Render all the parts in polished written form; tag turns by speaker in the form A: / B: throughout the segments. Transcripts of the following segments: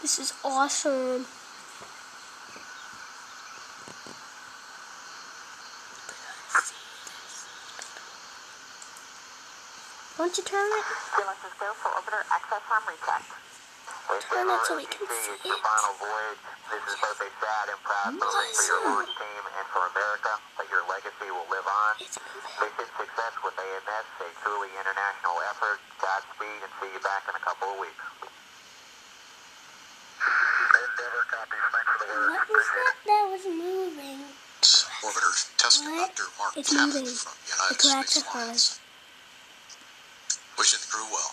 A: This is awesome. Why don't you turn it? Turn it so we can see it.
B: This is both a sad and proud moment for your launch team and for America, but your legacy will live on. Mission success with AMS, a truly international effort. Godspeed, and see you back in a couple of weeks. Endeavor copies. Thanks for the word.
A: What was that? That was moving.
C: Orbiter test conductor Mark
A: It's
C: Tappan
A: moving.
C: from United States Alliance. Wishing the crew well.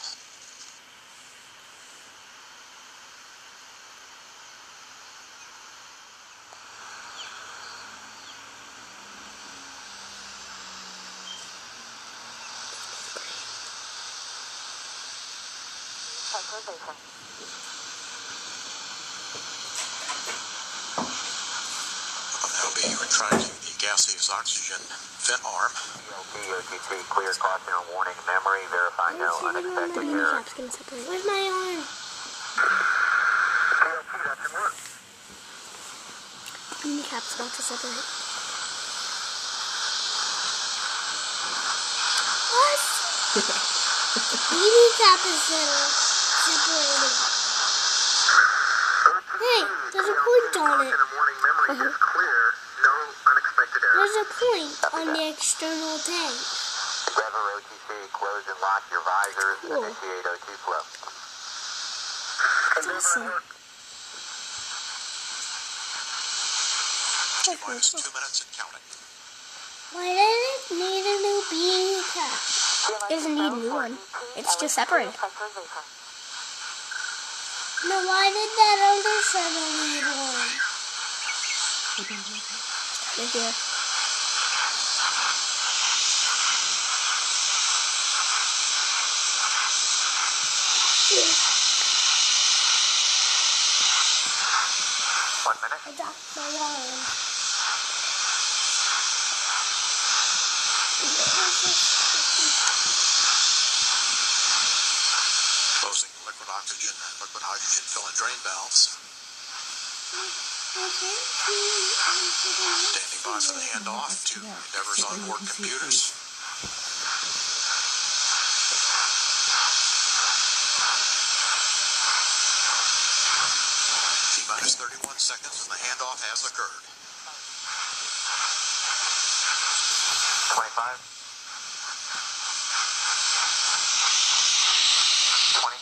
C: I'll be retracting the gaseous oxygen vent arm.
B: OTT, clear caution and warning memory, verify no unexpected error.
A: Where's my arm? Kneecap's about to separate. What? Kneecap is separating. Hey, there's a point on it. There's a point on the external tank.
B: Endeavor OTC, close and lock your visors.
A: Cool.
B: Initiate O2 flow.
A: That's awesome.
C: Minus 2 minutes and counting.
A: Why does it need a new beanie cap? It doesn't need a new one. It's just separated. Now why did that other shuttle need one? Right here.
B: One minute.
A: I dropped my arm.
C: Closing liquid oxygen and liquid hydrogen fill and drain valves. Standing by for the handoff to Endeavor's onboard computers. T-minus 31 seconds and the handoff has occurred.
B: 25. 20.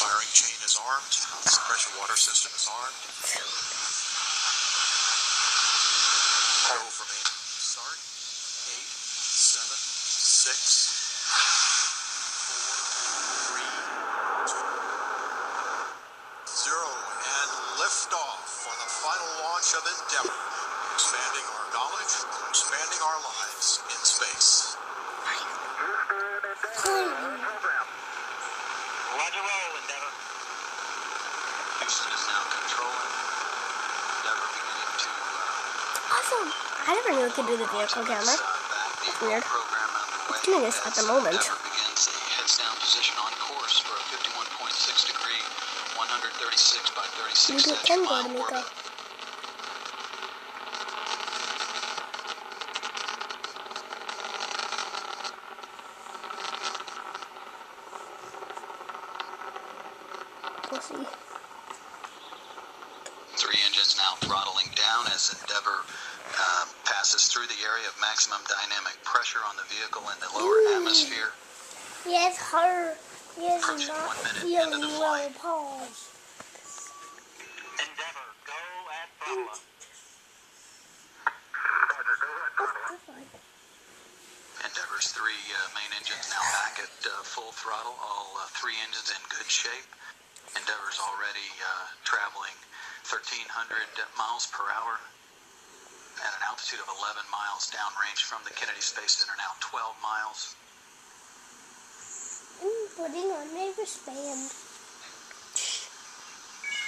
C: Firing chain is armed. Suppression water system is armed. Go for main start. 8, 7, 6, 4, 3, 2, 0, and liftoff for the final launch of Endeavor. Expanding our knowledge, expanding our lives in space.
B: Roger roll, Endeavor.
C: Houston is now controlling. Endeavor beginning to
A: Awesome. I never knew it could do the vehicle camera. That's weird. It's doing this at the moment.
C: Endeavor begins a heads down position on course for a 51.6 degree, 136 by 36
A: Maybe it can go to
C: mile
A: MECO.
C: orbit.
A: We'll see.
C: 3 engines now throttling down as Endeavor passes through the area of maximum dynamic pressure on the vehicle in the lower atmosphere.
A: Yes, her. Yes,
C: Approaching
A: not
C: 1 minute
A: feeling
C: into the
A: well
C: flight.
A: paused.
B: Endeavor, go at throttle up.
C: Endeavor's 3 main engines now back at full throttle, all 3 engines in good shape. Endeavor's already traveling 1,300 miles per hour at an altitude of 11 miles downrange from the Kennedy Space Center, now 12 miles.
A: I'm putting on my wristband.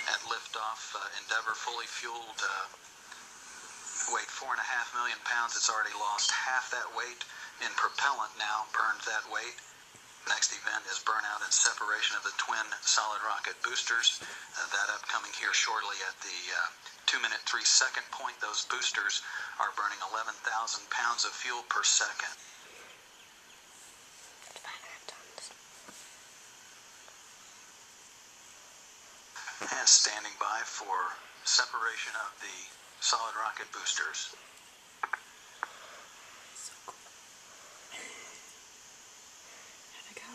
C: At liftoff, Endeavor fully fueled, weighed 4.5 million pounds. It's already lost half that weight in propellant now, burned that weight. Next event is burnout and separation of the twin solid rocket boosters. That upcoming here shortly at the 2-minute 3-second point. Those boosters are burning 11,000 pounds of fuel per second. And standing by for separation of the solid rocket boosters.
A: There they go.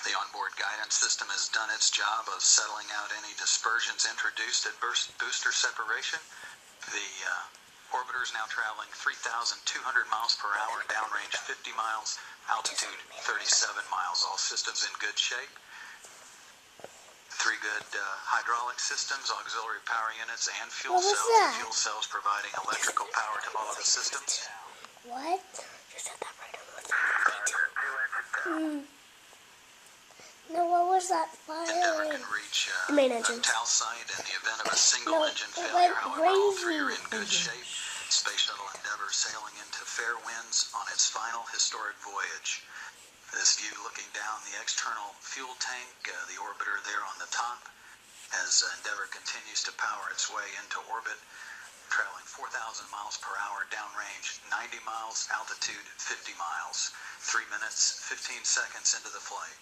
C: The onboard guidance system has done its job of settling out any dispersions introduced at booster separation. The orbiter is now traveling 3,200 miles per hour, downrange 50 miles, altitude 37 miles. All systems in good shape. 3 good hydraulic systems, auxiliary power units, and fuel cells. The fuel cells providing electrical power to all of the systems.
A: What? You said that right. No, what was that fire?
C: Endeavor can reach
A: the main engine.
C: the TAL site in the event of a single engine failure. However, all 3 are in good shape. Space Shuttle Endeavor sailing into fair winds on its final historic voyage. This view looking down the external fuel tank, the orbiter there on the top, as Endeavor continues to power its way into orbit, traveling 4,000 miles per hour, downrange 90 miles, altitude 50 miles, 3 minutes, 15 seconds into the flight.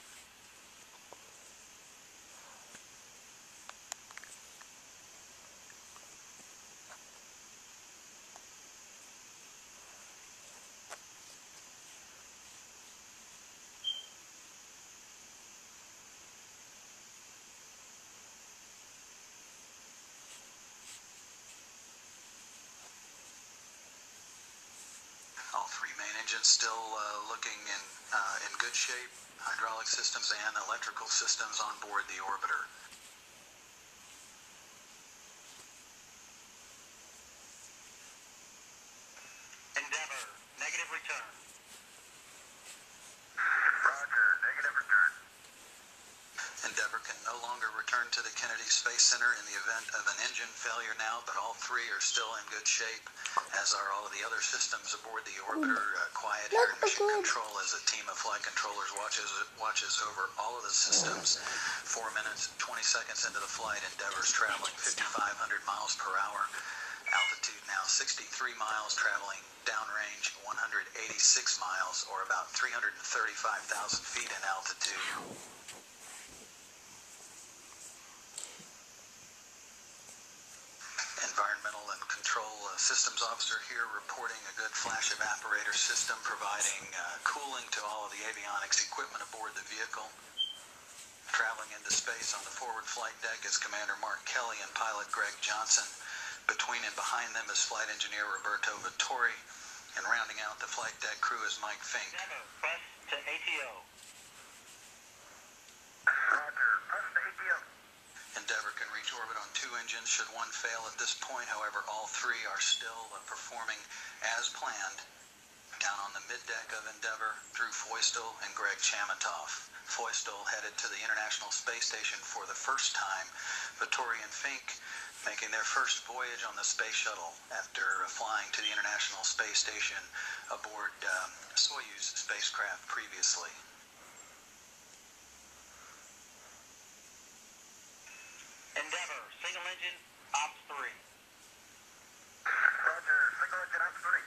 C: All 3 main engines still looking in good shape. Hydraulic systems and electrical systems on board the orbiter.
B: Endeavor, negative return. Roger, negative return.
C: Endeavor can no longer return to the Kennedy Space Center in the event of an engine failure now, but all 3 are still in good shape, as are all of the other systems aboard the orbiter. Quiet here in mission control as a team of flight controllers watches over all of the systems. 4 minutes, 20 seconds into the flight, Endeavor's traveling 5,500 miles per hour. Altitude now 63 miles, traveling downrange 186 miles, or about 335,000 feet in altitude. Environmental and Control Systems Officer here reporting a good flash evaporator system providing cooling to all of the avionics equipment aboard the vehicle. Traveling into space on the forward flight deck is Commander Mark Kelly and pilot Greg Johnson. Between and behind them is flight engineer Roberto Vittori, and rounding out the flight deck crew is Mike Fink.
B: Press to ATO. Roger, press to ATO.
C: Endeavor can reach orbit on 2 engines should one fail at this point. However, all 3 are still performing as planned. Down on the middeck of Endeavor, Drew Feustel and Greg Chamitoff. Feustel headed to the International Space Station for the first time. Vittori and Fink making their first voyage on the Space Shuttle after flying to the International Space Station aboard Soyuz spacecraft previously.
B: Endeavor, single engine, Ops 3. Roger, single engine, Ops 3.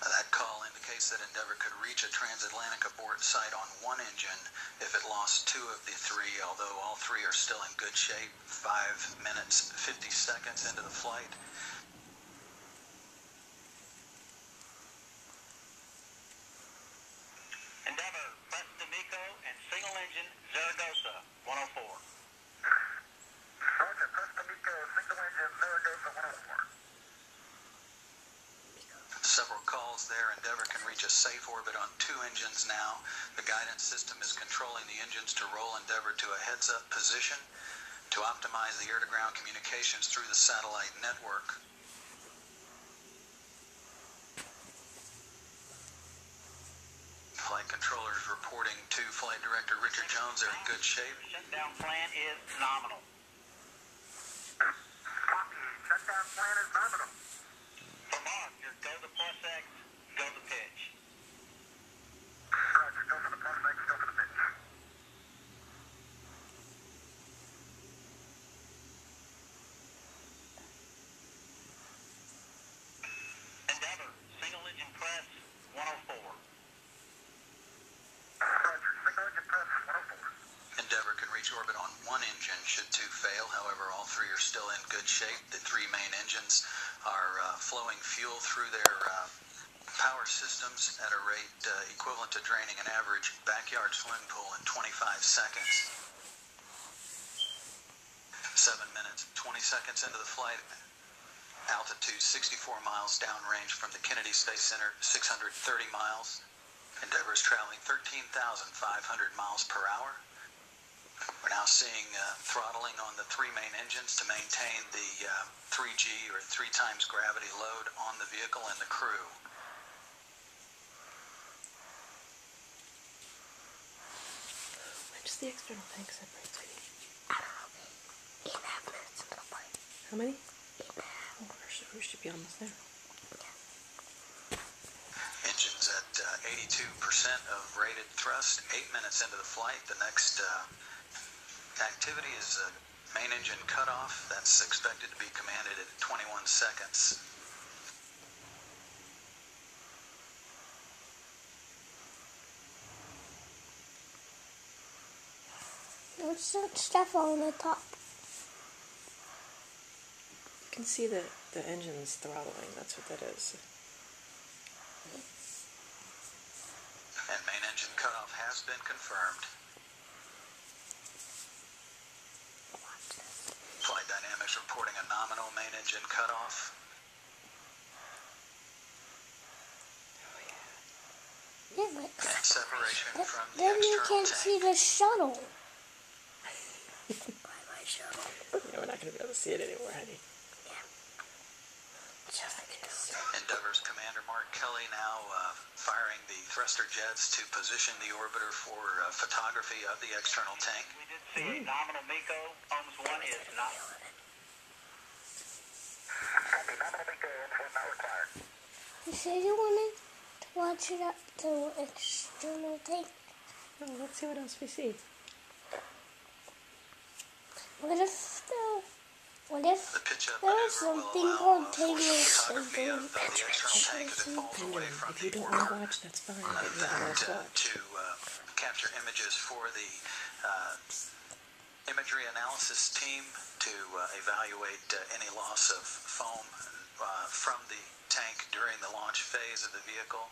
C: That call indicates that Endeavor could reach a transatlantic abort site on 1 engine if it lost 2 of the 3, although all 3 are still in good shape. 5 minutes, 50 seconds into the flight.
B: Endeavor, press to MECO and single engine, Zaragoza, 104. Roger, press to MECO, single engine, Zaragoza, 104.
C: Several calls there. Endeavor can reach a safe orbit on 2 engines now. The guidance system is controlling the engines to roll Endeavor to a heads-up position to optimize the air-to-ground communications through the satellite network. Flight controllers reporting to Flight Director Richard Jones they're in good shape.
B: Shutdown plan is nominal. Copy. Shutdown plan is nominal.
C: tail. However, all three are still in good shape. The three main engines are flowing fuel through their power systems at a rate equivalent to draining an average backyard swimming pool in 25 seconds. 7 minutes, 20 seconds into the flight. Altitude 64 miles downrange from the Kennedy Space Center, 630 miles. Endeavor is traveling 13,500 miles per hour. We're now seeing throttling on the three main engines to maintain the 3G or 3 times gravity load on the vehicle and the crew.
D: When does the external tank separate, sweetie?
A: I don't know. 8.5 minutes into the flight.
D: How many?
A: 8.5.
D: Oh, we should be almost there.
C: Engines at 82% of rated thrust, 8 minutes into the flight. The next activity is main engine cutoff. That's expected to be commanded at 21 seconds.
A: What's that stuff on the top?
D: You can see the engine's throttling. That's what that is.
C: And main engine cutoff has been confirmed. Flight Dynamics reporting a nominal main engine cutoff.
A: Yeah, but
C: And separation from the
A: then you
C: external
A: can't
C: tank.
A: see the shuttle. Bye-bye shuttle.
D: Yeah, we're not going to be able to see it anymore, honey.
A: Yeah. Just like it is.
C: Endeavor's Commander Mark Kelly now firing the thruster jets to position the orbiter for photography of the external tank.
B: We did see a nominal MECO. Ohms 1 is not. Copy, nominal MECO, Ohms 1 not required.
A: You say you wanted to watch it up to external tank?
D: Oh, let's see what else we see.
A: What if
C: The pitch-up
A: there
C: maneuver
A: was something
C: will allow
A: called
C: for
A: taking
C: photography of the
A: pictures?
C: external tank as it falls away from
D: If you
C: the
D: don't want to
C: orbiter.
D: watch, that's fine. But
C: In
D: you have
C: fact,
D: to watch.
C: to capture images for the imagery analysis team to evaluate any loss of foam from the tank during the launch phase of the vehicle.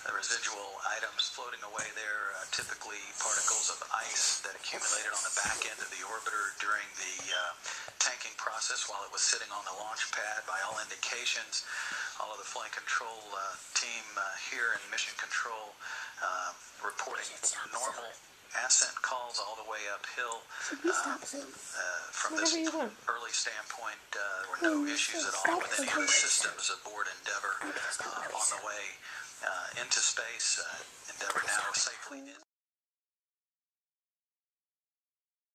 C: The residual items floating away there, typically particles of ice that accumulated on the back end of the orbiter during the tanking process while it was sitting on the launch pad. By all indications, all of the flight control team here in mission control reporting normal ascent calls all the way uphill. From this early standpoint, there were no issues at all with any of the systems aboard Endeavor on the way into space. Endeavor now safely in.